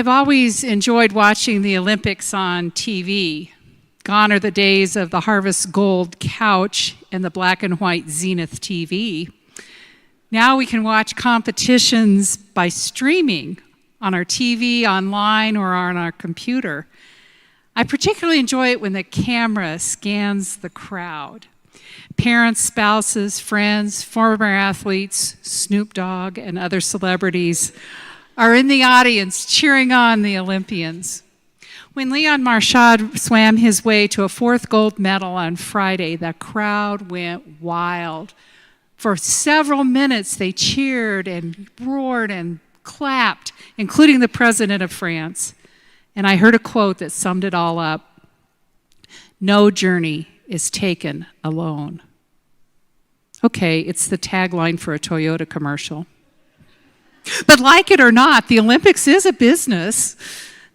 I've always enjoyed watching the Olympics on TV. Gone are the days of the Harvest Gold couch and the black and white Zenith TV. Now we can watch competitions by streaming on our TV, online, or on our computer. I particularly enjoy it when the camera scans the crowd. Parents, spouses, friends, former athletes, Snoop Dogg, and other celebrities are in the audience cheering on the Olympians. When Leon Marchand swam his way to a fourth gold medal on Friday, the crowd went wild. For several minutes, they cheered and roared and clapped, including the president of France. And I heard a quote that summed it all up. "No journey is taken alone." Okay, it's the tagline for a Toyota commercial. But like it or not, the Olympics is a business.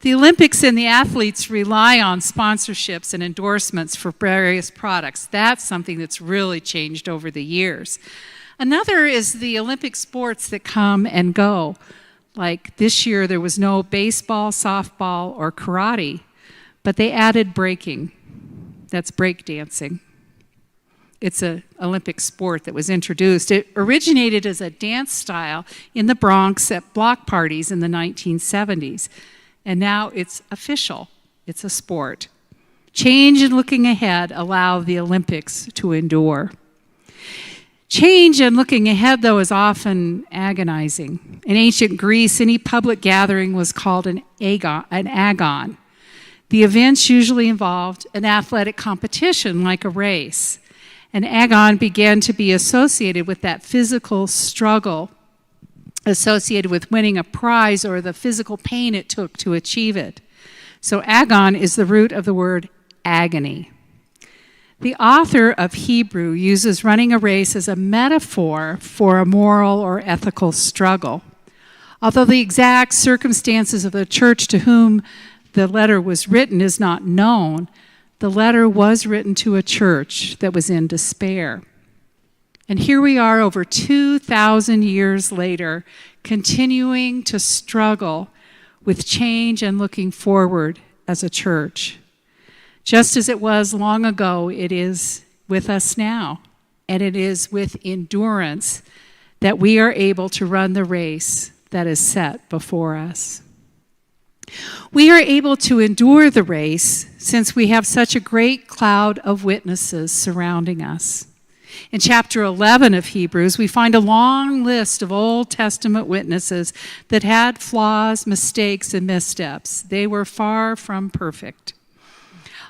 The Olympics and the athletes rely on sponsorships and endorsements for various products. That's something that's really changed over the years. Another is the Olympic sports that come and go. Like this year, there was no baseball, softball, or karate, but they added breaking. That's break dancing. It's an Olympic sport that was introduced. It originated as a dance style in the Bronx at block parties in the 1970s. And now it's official. It's a sport. Change and looking ahead allow the Olympics to endure. Change and looking ahead, though, is often agonizing. In ancient Greece, any public gathering was called an agon. The events usually involved an athletic competition, like a race. An agon began to be associated with that physical struggle associated with winning a prize or the physical pain it took to achieve it. So agon is the root of the word agony. The author of Hebrew uses running a race as a metaphor for a moral or ethical struggle. Although the exact circumstances of the church to whom the letter was written is not known, the letter was written to a church that was in despair. And here we are over 2,000 years later, continuing to struggle with change and looking forward as a church. Just as it was long ago, it is with us now, and it is with endurance that we are able to run the race that is set before us. We are able to endure the race since we have such a great cloud of witnesses surrounding us. In chapter 11 of Hebrews, we find a long list of Old Testament witnesses that had flaws, mistakes, and missteps. They were far from perfect.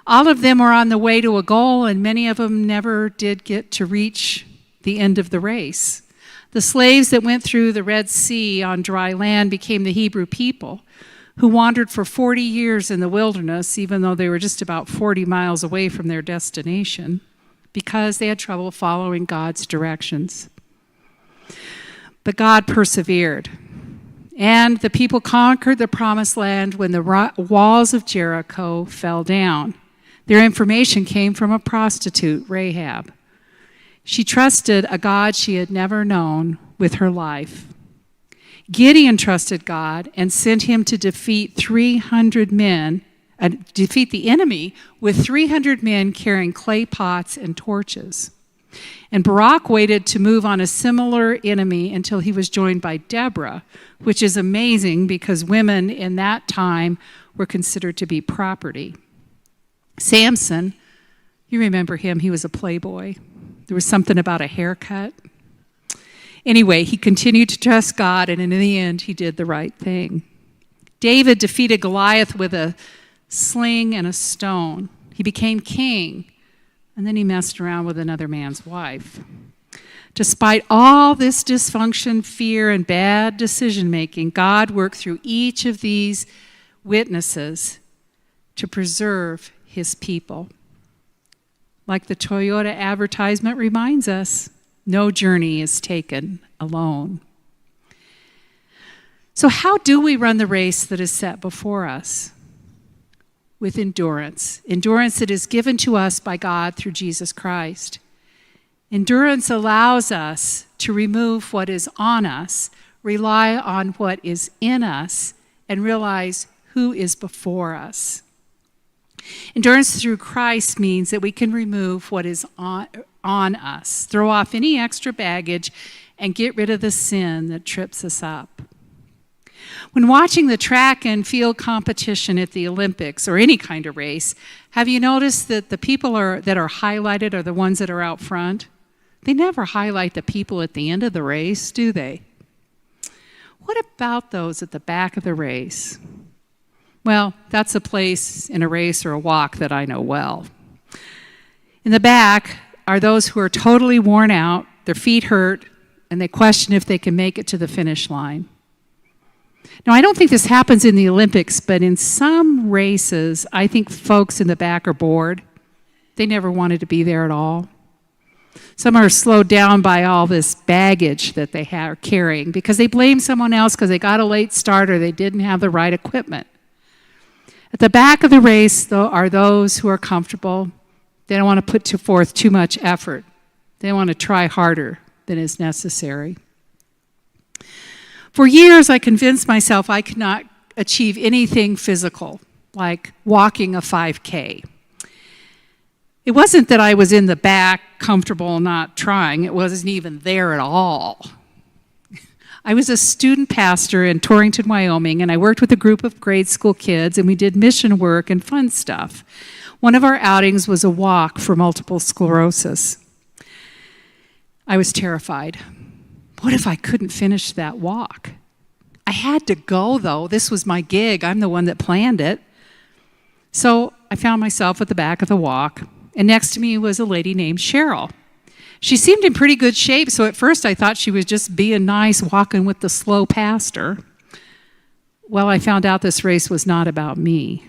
All of them were on the way to a goal, and many of them never did get to reach the end of the race. The slaves that went through the Red Sea on dry land became the Hebrew people, who wandered for 40 years in the wilderness, even though they were just about 40 miles away from their destination, because they had trouble following God's directions. But God persevered, and the people conquered the promised land when the walls of Jericho fell down. Their information came from a prostitute, Rahab. She trusted a God she had never known with her life. Gideon trusted God and sent him to defeat 300 men, defeat the enemy with 300 men carrying clay pots and torches. And Barak waited to move on a similar enemy until he was joined by Deborah, which is amazing because women in that time were considered to be property. Samson, you remember him, he was a playboy. There was something about a haircut. Anyway, he continued to trust God, and in the end, he did the right thing. David defeated Goliath with a sling and a stone. He became king, and then he messed around with another man's wife. Despite all this dysfunction, fear, and bad decision-making, God worked through each of these witnesses to preserve his people. Like the Toyota advertisement reminds us, no journey is taken alone. So how do we run the race that is set before us? With endurance. Endurance that is given to us by God through Jesus Christ. Endurance allows us to remove what is on us, rely on what is in us, and realize who is before us. Endurance through Christ means that we can remove what is on us, throw off any extra baggage, and get rid of the sin that trips us up. When watching the track and field competition at the Olympics or any kind of race, have you noticed that the people that are highlighted are the ones that are out front? They never highlight the people at the end of the race, do they? What about those at the back of the race? Well, that's a place in a race or a walk that I know well. In the back are those who are totally worn out, their feet hurt, and they question if they can make it to the finish line. Now, I don't think this happens in the Olympics, but in some races, I think folks in the back are bored. They never wanted to be there at all. Some are slowed down by all this baggage that they are carrying because they blame someone else because they got a late start or they didn't have the right equipment. At the back of the race, though, are those who are comfortable. They don't want to put forth too much effort. They want to try harder than is necessary. For years, I convinced myself I could not achieve anything physical, like walking a 5K. It wasn't that I was in the back, comfortable, not trying. It wasn't even there at all. I was a student pastor in Torrington, Wyoming, and I worked with a group of grade school kids, and we did mission work and fun stuff. One of our outings was a walk for multiple sclerosis. I was terrified. What if I couldn't finish that walk? I had to go, though. This was my gig. I'm the one that planned it. So I found myself at the back of the walk, and next to me was a lady named Cheryl. She seemed in pretty good shape, so at first I thought she was just being nice, walking with the slow pastor. Well, I found out this race was not about me.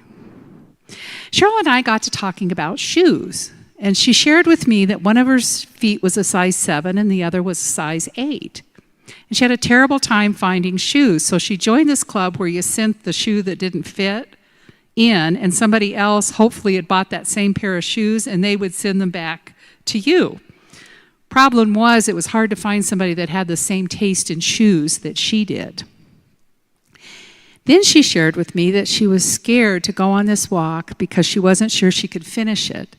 Cheryl and I got to talking about shoes, and she shared with me that one of her feet was a size 7 and the other was a size 8. And she had a terrible time finding shoes, so she joined this club where you sent the shoe that didn't fit in, and somebody else hopefully had bought that same pair of shoes, and they would send them back to you. Problem was, it was hard to find somebody that had the same taste in shoes that she did. Then she shared with me that she was scared to go on this walk because she wasn't sure she could finish it.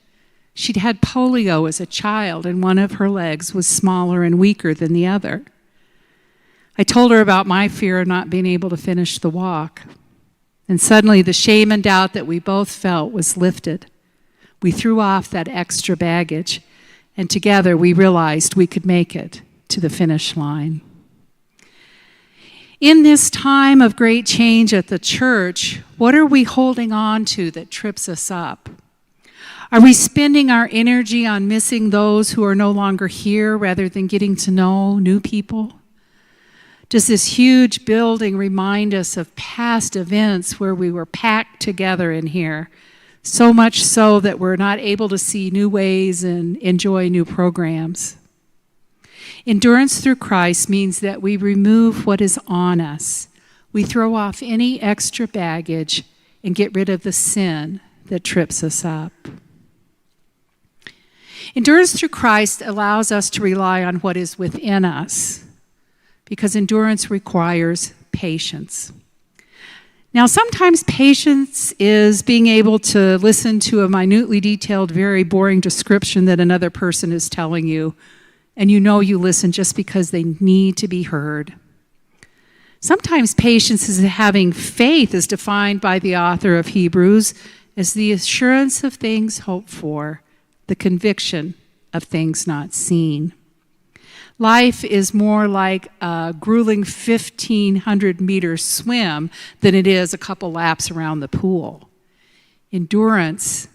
She'd had polio as a child, and one of her legs was smaller and weaker than the other. I told her about my fear of not being able to finish the walk. And suddenly the shame and doubt that we both felt was lifted. We threw off that extra baggage, and together we realized we could make it to the finish line. In this time of great change at the church, what are we holding on to that trips us up? Are we spending our energy on missing those who are no longer here rather than getting to know new people? Does this huge building remind us of past events where we were packed together in here, so much so that we're not able to see new ways and enjoy new programs? Endurance through Christ means that we remove what is on us. We throw off any extra baggage and get rid of the sin that trips us up. Endurance through Christ allows us to rely on what is within us, because endurance requires patience. Now, sometimes patience is being able to listen to a minutely detailed, very boring description that another person is telling you, and you know you listen just because they need to be heard. Sometimes patience is having faith, as defined by the author of Hebrews, as the assurance of things hoped for, the conviction of things not seen. Life is more like a grueling 1,500-meter swim than it is a couple laps around the pool. Endurance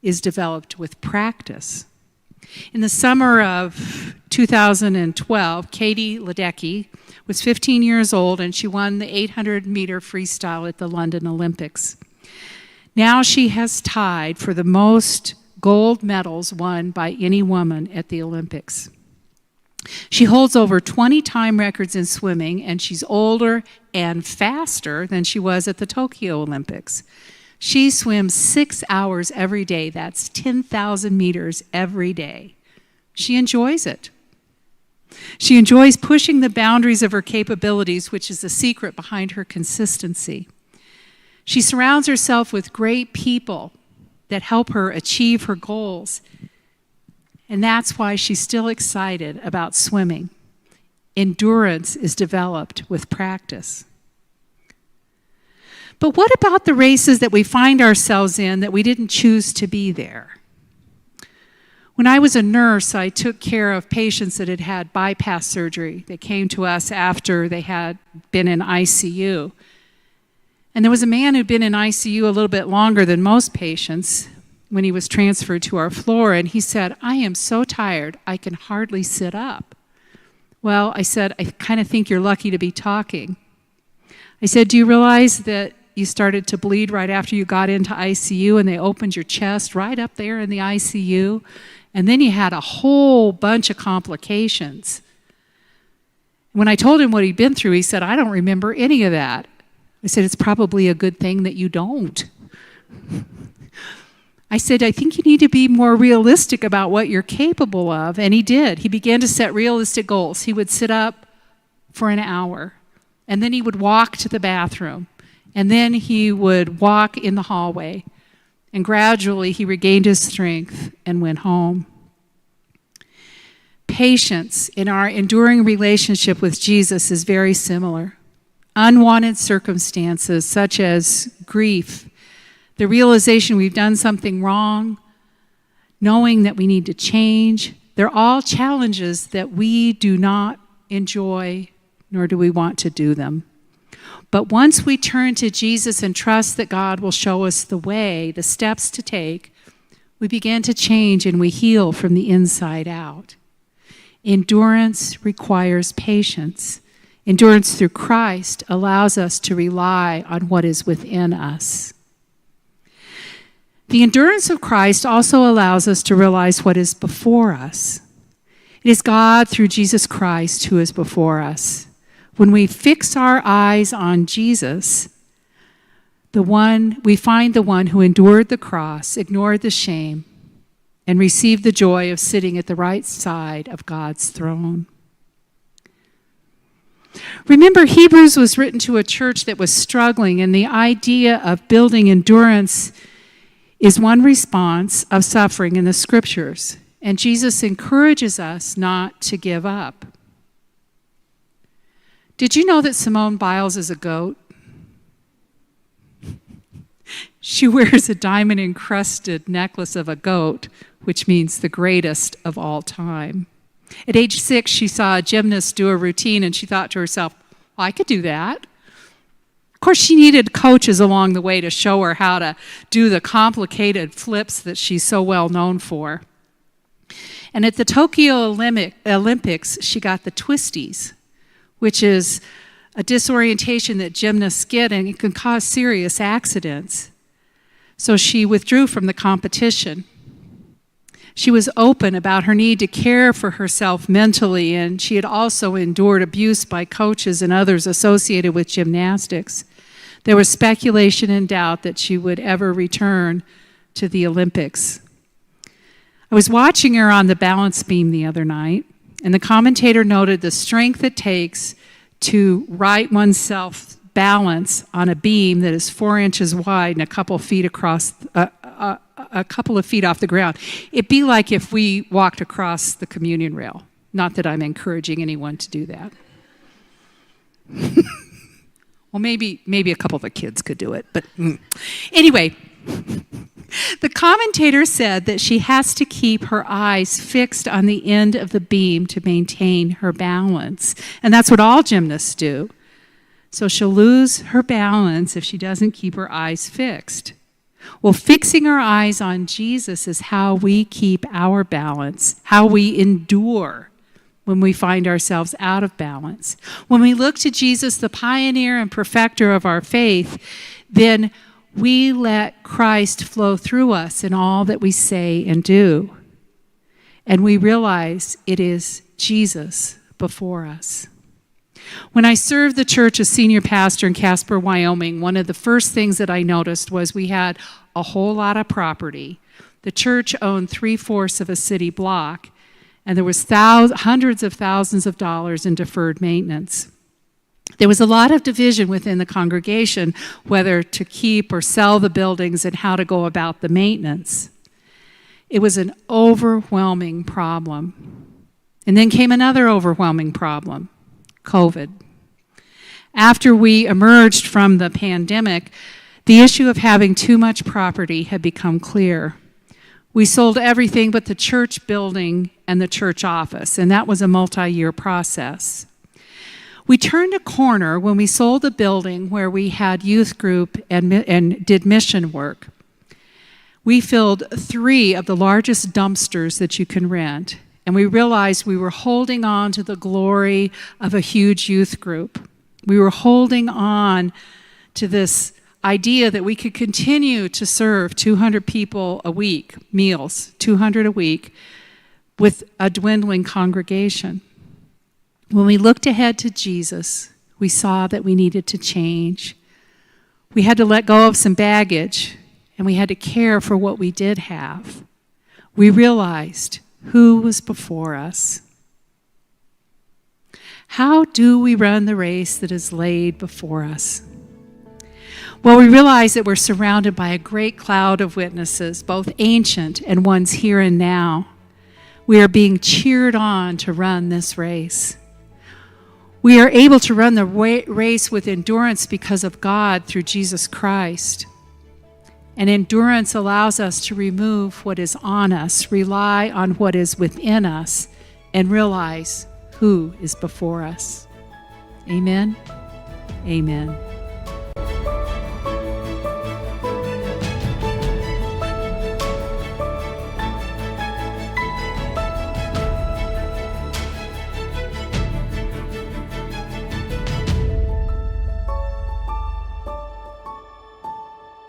is developed with practice. In the summer of 2012, Katie Ledecky was 15 years old, and she won the 800-meter freestyle at the London Olympics. Now she has tied for the most gold medals won by any woman at the Olympics. She holds over 20 time records in swimming, and she's older and faster than she was at the Tokyo Olympics. She swims 6 hours every day. That's 10,000 meters every day. She enjoys it. She enjoys pushing the boundaries of her capabilities, which is the secret behind her consistency. She surrounds herself with great people that help her achieve her goals. And that's why she's still excited about swimming. Endurance is developed with practice. But what about the races that we find ourselves in that we didn't choose to be there? When I was a nurse, I took care of patients that had had bypass surgery. They came to us after they had been in ICU. And there was a man who'd been in ICU a little bit longer than most patients when he was transferred to our floor, and he said, "I am so tired, I can hardly sit up." Well, I said, "I kind of think you're lucky to be talking." I said, "Do you realize that you started to bleed right after you got into ICU, and they opened your chest right up there in the ICU, and then you had a whole bunch of complications?" When I told him what he'd been through, he said, "I don't remember any of that." I said, "It's probably a good thing that you don't." I said, "I think you need to be more realistic about what you're capable of." And he did. He began to set realistic goals. He would sit up for an hour, and then he would walk to the bathroom, and then he would walk in the hallway. And gradually he regained his strength and went home. Patience in our enduring relationship with Jesus is very similar. Unwanted circumstances such as grief, the realization we've done something wrong, knowing that we need to change, they're all challenges that we do not enjoy, nor do we want to do them. But once we turn to Jesus and trust that God will show us the way, the steps to take, we begin to change and we heal from the inside out. Endurance requires patience. Endurance through Christ allows us to rely on what is within us. The endurance of Christ also allows us to realize what is before us. It is God through Jesus Christ who is before us. When we fix our eyes on Jesus, we find the one who endured the cross, ignored the shame, and received the joy of sitting at the right side of God's throne. Remember, Hebrews was written to a church that was struggling, and the idea of building endurance is one response of suffering in the scriptures. And Jesus encourages us not to give up. Did you know that Simone Biles is a goat? She wears a diamond-encrusted necklace of a goat, which means the greatest of all time. At age 6, she saw a gymnast do a routine, and she thought to herself, well, I could do that. Of course, she needed coaches along the way to show her how to do the complicated flips that she's so well known for. And at the Tokyo Olympics, she got the twisties, which is a disorientation that gymnasts get, and it can cause serious accidents. So she withdrew from the competition. She was open about her need to care for herself mentally, and she had also endured abuse by coaches and others associated with gymnastics. There was speculation and doubt that she would ever return to the Olympics. I was watching her on the balance beam the other night, and the commentator noted the strength it takes to right oneself balance on a beam that is 4 inches wide and a couple of feet off the ground. It'd be like if we walked across the communion rail. Not that I'm encouraging anyone to do that. Well, maybe a couple of the kids could do it, but anyway. The commentator said that she has to keep her eyes fixed on the end of the beam to maintain her balance. And that's what all gymnasts do. So she'll lose her balance if she doesn't keep her eyes fixed. Well, fixing our eyes on Jesus is how we keep our balance, how we endure when we find ourselves out of balance. When we look to Jesus, the pioneer and perfecter of our faith, then we let Christ flow through us in all that we say and do. And we realize it is Jesus before us. When I served the church as senior pastor in Casper, Wyoming, one of the first things that I noticed was we had a whole lot of property. The church owned 3/4 of a city block, and there was hundreds of thousands of dollars in deferred maintenance. There was a lot of division within the congregation whether to keep or sell the buildings and how to go about the maintenance. It was an overwhelming problem. And then came another overwhelming problem, COVID. After we emerged from the pandemic, the issue of having too much property had become clear. We sold everything but the church building and the church office, and that was a multi-year process. We turned a corner when we sold the building where we had youth group and did mission work. We filled 3 of the largest dumpsters that you can rent, and we realized we were holding on to the glory of a huge youth group. We were holding on to this idea that we could continue to serve 200 people a week, meals, 200 a week, with a dwindling congregation. When we looked ahead to Jesus, we saw that we needed to change. We had to let go of some baggage, and we had to care for what we did have. We realized who was before us. How do we run the race that is laid before us? Well, we realize that we're surrounded by a great cloud of witnesses, both ancient and ones here and now. We are being cheered on to run this race. We are able to run the race with endurance because of God through Jesus Christ. And endurance allows us to remove what is on us, rely on what is within us, and realize who is before us. Amen. Amen.